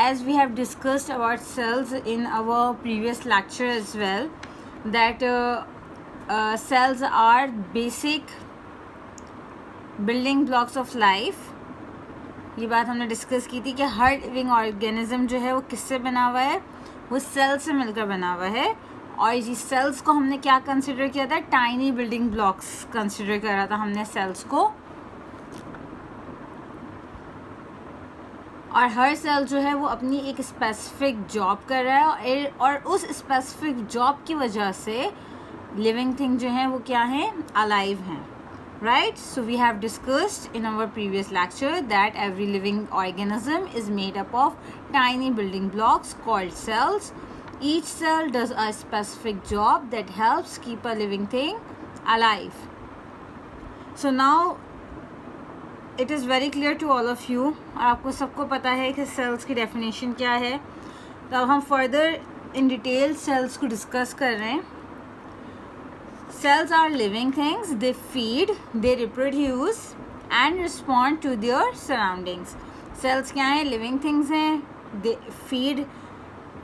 as we have discussed about cells in our previous lecture as well, that cells are basic building blocks of life. ये बात हमने discuss की थी कि हर living organism जो है वो किससे बना हुआ है, वो सेल से मिलकर बना हुआ है. और ये सेल्स को हमने क्या कंसिडर किया था, टाइनी बिल्डिंग ब्लॉक्स कंसिडर करा था हमने सेल्स को. और हर सेल जो है वो अपनी एक स्पेसिफिक जॉब कर रहा है और उस स्पेसिफिक जॉब की वजह से लिविंग थिंग जो है वो क्या है, अलाइव हैं. Right, so we have discussed in our previous lecture that every living organism is made up of tiny building blocks called cells. Each cell does a specific job that helps keep a living thing alive. So now it is very clear to all of you. और आपको सबको पता है कि cells की definition क्या है. तो अब हम further in detail cells को discuss कर रहे हैं. Cells are living things. They feed, they reproduce and respond to their surroundings. Cells क्या हैं, living things हैं. They feed,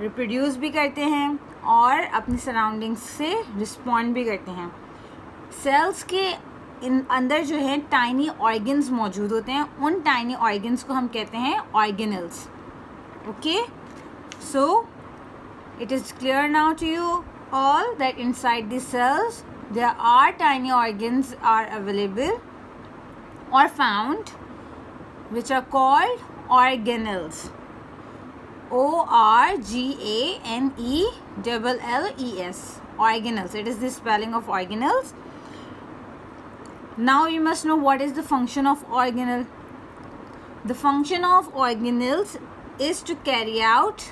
reproduce भी करते हैं और अपनी surroundings से respond भी करते हैं. Cells के अंदर जो है tiny organs मौजूद होते हैं. उन tiny organs को हम कहते हैं organelles. Okay? So it is clear now to you all that inside the cells there are tiny organs are available or found which are called organelles. ORGANELLES. Organelles. It is the spelling of organelles. Now you must know what is the function of organelle. The function of organelles is to carry out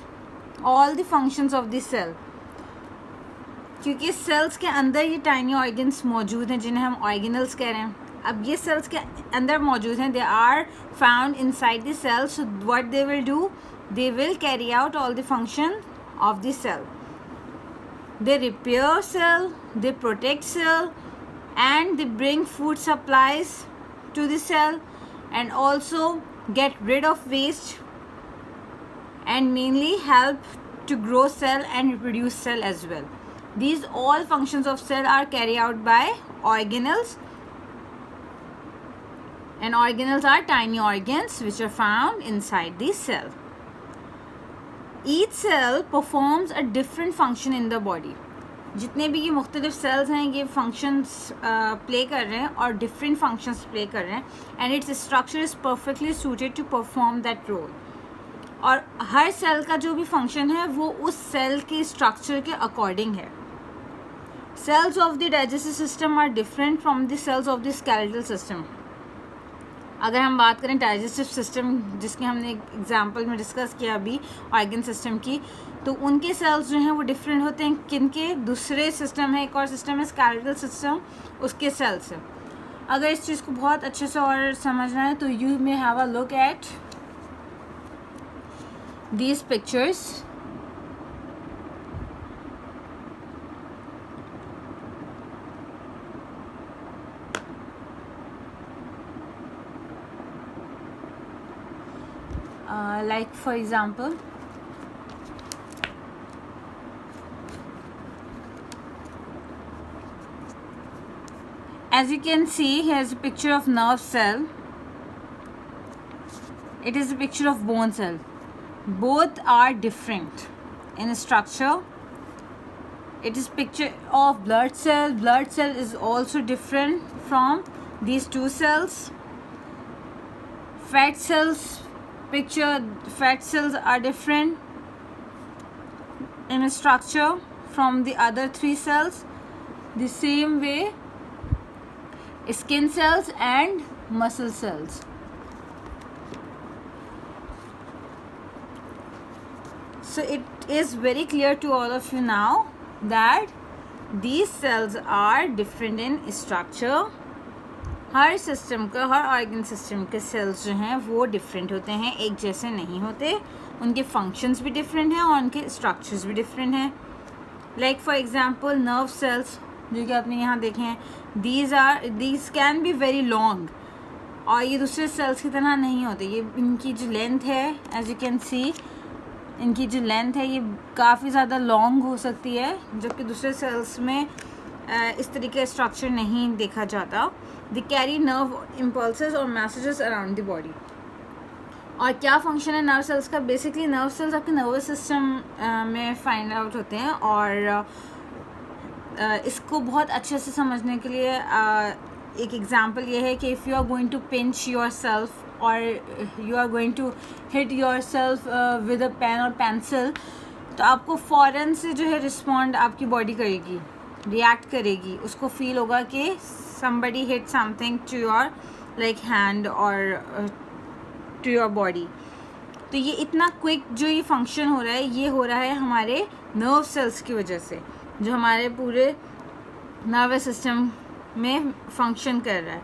all the functions of the cell. क्योंकि sales के अंदर ये tiny organs मौजूद हैं जिन्हें हम organelles कह रहे हैं. अब ये सेल्स के अंदर मौजूद हैं, they are found inside the cell. So what they will do, they will carry out all the function of the cell. They repair cell, they protect cell and they bring food supplies to the cell and also get rid of waste and mainly help to grow cell and reproduce cell as well. These all functions of cell are carried out by organelles, and organelles are tiny organs which are found inside the cell. Each cell performs a different function in the body. जितने भी ये मुख्तलिफ cells हैं ये functions play कर रहे हैं और different functions play कर रहे हैं, and its structure is perfectly suited to perform that role. और हर cell का जो भी function है वो उस cell के structure के according है. Cells of the digestive system are different from the cells of the skeletal system. अगर हम बात करें digestive system जिसके हमने एग्जाम्पल में डिस्कस किया अभी ऑर्गन सिस्टम की, तो उनके सेल्स जो हैं वो डिफरेंट होते हैं. किनके, दूसरे सिस्टम है, एक और सिस्टम है स्केलेटल सिस्टम, उसके सेल्स है. अगर इस चीज़ को बहुत अच्छे से और समझना है तो you may have a look at these pictures. Like for example, as you can see, here's a picture of nerve cell. It is a picture of bone cell. Both are different in structure. It is picture of blood cell. Blood cell is also different from these two cells. Fat cells picture, fat cells are different in structure from the other three cells. The same way skin cells and muscle cells. So it is very clear to all of you now that these cells are different in structure. Her system का, हर organ system के sales जो हैं वो different होते हैं, एक जैसे नहीं होते. उनके फंक्शंस भी डिफरेंट हैं और उनके स्ट्रक्चर्स भी डिफरेंट हैं. Like for example nerve cells जो कि आपने यहाँ देखे हैं, these can be very long और ये दूसरे सेल्स की तरह नहीं होते. ये इनकी जो लेंथ है एज यू कैन सी इनकी जो लेंथ है ये काफ़ी ज़्यादा लॉन्ग हो सकती है, जबकि दूसरे सेल्स में इस तरीके का स्ट्रक्चर नहीं देखा जाता. दे कैरी नर्व इम्पल्सेस और मैसेजेस अराउंड द बॉडी. और क्या फंक्शन है नर्व सेल्स का? बेसिकली नर्व सेल्स आपके नर्वस सिस्टम में फाइंड आउट होते हैं, और इसको बहुत अच्छे से समझने के लिए एक एग्जांपल ये है कि if you are going to pinch yourself और you are going to hit yourself with a pen और पेंसिल, तो आपको फ़ौरन से जो है रिस्पॉन्ड आपकी बॉडी करेगी, रिएक्ट करेगी. उसको फील होगा कि somebody hit something to your like hand or to your body. तो ये इतना क्विक जो ये फंक्शन हो रहा है, ये हो रहा है हमारे नर्व सेल्स की वजह से, जो हमारे पूरे नर्वस सिस्टम में फंक्शन कर रहा है.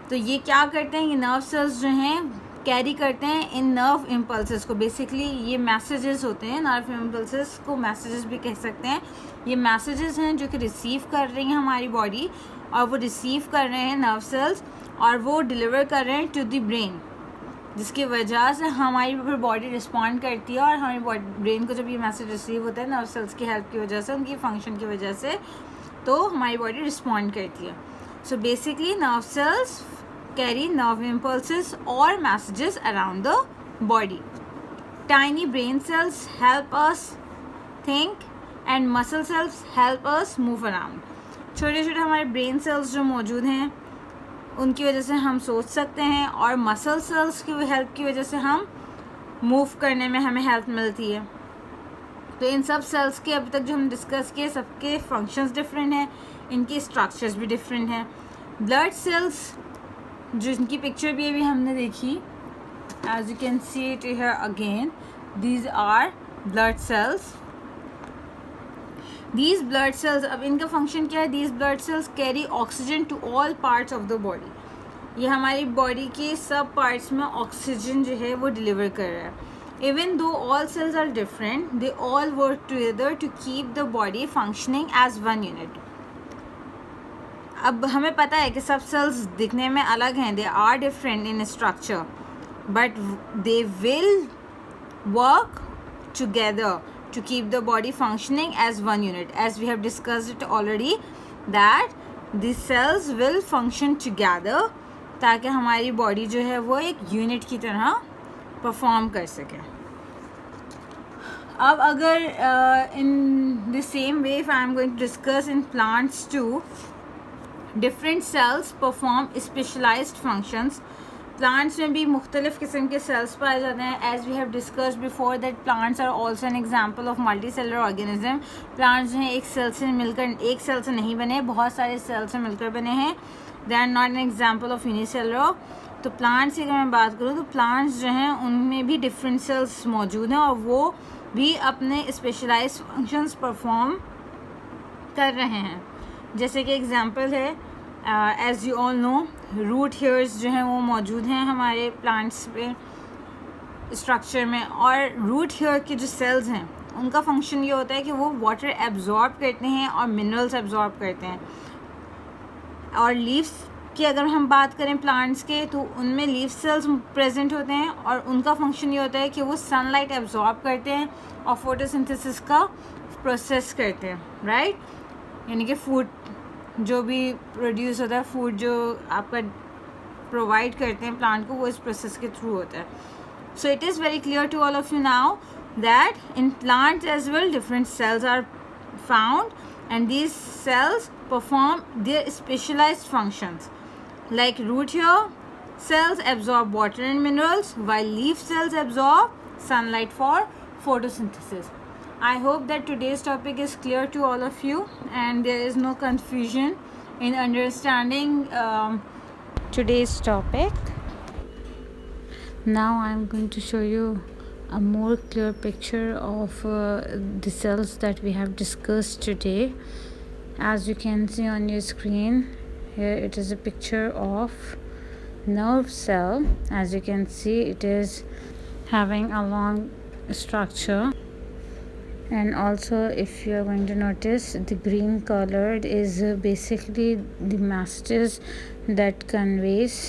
तो ये क्या करते हैं, ये नर्व सेल्स जो हैं कैरी करते हैं इन नर्व इम्पल्सेस को. बेसिकली ये मैसेजेस होते हैं, नर्व इम्पल्सेस को मैसेजेस भी कह सकते हैं. ये मैसेजेस हैं जो कि रिसीव कर रही हैं हमारी बॉडी, और वो रिसीव कर रहे हैं नर्व सेल्स, और वो डिलीवर कर रहे हैं टू द ब्रेन, जिसकी वजह से हमारी फिर बॉडी रिस्पॉन्ड करती है. और हमारी ब्रेन को जब ये मैसेज रिसीव होता है नर्व सेल्स की हेल्प की वजह से, उनकी फंक्शन की वजह से, तो हमारी बॉडी रिस्पॉन्ड करती है. So basically nerve cells carry nerve impulses or messages around the body. Tiny brain cells help us think and muscle cells help us move around. छोटे छोटे हमारे ब्रेन सेल्स जो मौजूद हैं उनकी वजह से हम सोच सकते हैं, और मसल सेल्स की हेल्प की वजह से हम मूव करने में हमें हेल्प मिलती है. तो इन सब सेल्स के अभी तक जो हम डिस्कस किए, सबके फंक्शंस डिफरेंट हैं, इनके स्ट्रक्चर्स भी डिफरेंट हैं. ब्लड सेल्स जो इनकी पिक्चर भी अभी हमने देखी, as you can see it here again, these are blood cells. These blood cells, अब इनका फंक्शन क्या है? These blood cells carry oxygen to all parts of the body. ये हमारी बॉडी के सब पार्ट्स में ऑक्सीजन जो है वो डिलीवर कर रहा है. Even though all cells are different, they all work together to keep the body functioning as one unit. अब हमें पता है कि सब सेल्स दिखने में अलग हैं, they are different in structure, but they will work together to keep the body functioning as one unit. As we have discussed it already, that these cells will function together ताकि हमारी body जो है वो एक unit की तरह perform कर सके. अब अगर in the same way if I am going to discuss in plants too, different cells perform specialized functions. Plants में भी मुख्तलिफ़ किस्म के सेल्स पाए जाते हैं. As we have discussed before that plants are also an example of multicellular organism. Plants जो हैं एक सेल से मिलकर, एक सेल से नहीं बने, बहुत सारे सेल से मिलकर बने हैं. They are not an example of unicellular. तो प्लांट्स की अगर मैं बात करूँ तो प्लांट्स जो हैं उनमें भी डिफरेंट सेल्स मौजूद हैं, और वो भी अपने स्पेशलाइज्ड फंक्शंस परफॉर्म कर रहे हैं. जैसे कि एग्जाम्पल है, as you all know, root hairs जो हैं वो मौजूद हैं हमारे प्लांट्स पे स्ट्रक्चर में. और रूट हेयर के जो सेल्स हैं उनका फंक्शन ये होता है कि वो वाटर एब्जॉर्ब करते हैं और मिनरल्स एब्जॉर्ब करते हैं. और लीव्स की अगर हम बात करें प्लांट्स के, तो उनमें लीफ सेल्स प्रेजेंट होते हैं, और उनका फंक्शन ये होता है कि वो सनलाइट एब्जॉर्ब करते हैं और फोटोसिंथेसिस का प्रोसेस करते हैं. राइट, यानी कि फूड जो भी प्रोड्यूस होता है, फूड जो आपका प्रोवाइड करते हैं प्लांट को, वो इस प्रोसेस के थ्रू होता है. So it is very clear to all of you now that in plants as well different cells are found, and these cells perform their specialized functions. Like root hair cells absorb water and minerals, while leaf cells absorb sunlight for photosynthesis. I hope that today's topic is clear to all of you and there is no confusion in understanding today's topic. Now I am going to show you a more clear picture of the cells that we have discussed today. As you can see on your screen, here it is a picture of nerve cell. As you can see, it is having a long structure, and also if you are going to notice, the green colored is basically the messages that conveys,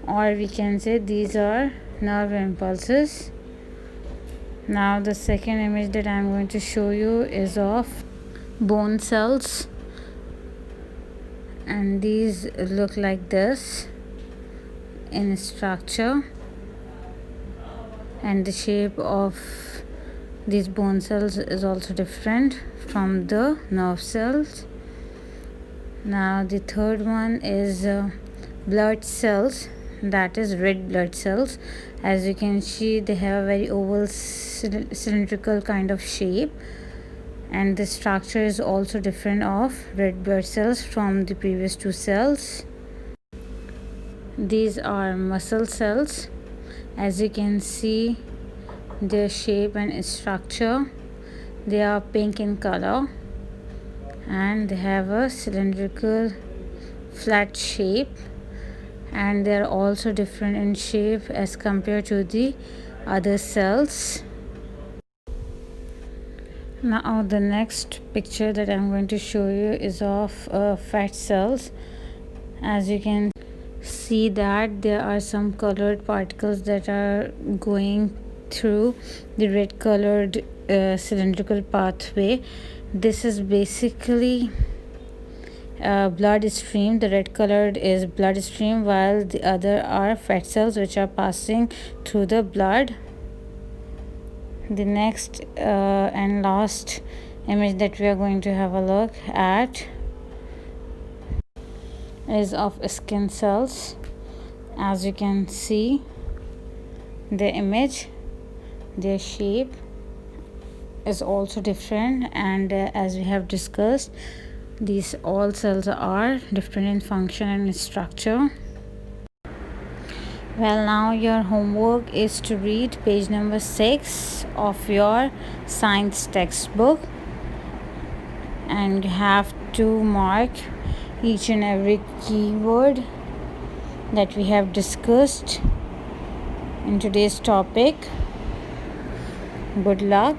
or we can say these are nerve impulses. Now the second image that I'm going to show you is of bone cells, and these look like this in structure, and the shape of these bone cells is also different from the nerve cells. Now the third one is blood cells, that is red blood cells. As you can see, they have a very oval cylindrical kind of shape, and the structure is also different of red blood cells from the previous two cells. These are muscle cells. As you can see, their shape and structure, they are pink in color, and they have a cylindrical flat shape, and they are also different in shape as compared to the other cells. Now the next picture that I'm going to show you is of fat cells. As you can see that there are some colored particles that are going through the red colored cylindrical pathway. This is basically blood stream. The red colored is blood stream, while the other are fat cells which are passing through the blood. The next and last image that we are going to have a look at is of skin cells. As you can see, the image, their shape is also different, and as we have discussed, these all cells are different in function and structure. Well, now your homework is to read page number 6 of your science textbook, and you have to mark each and every keyword that we have discussed in today's topic. Good luck.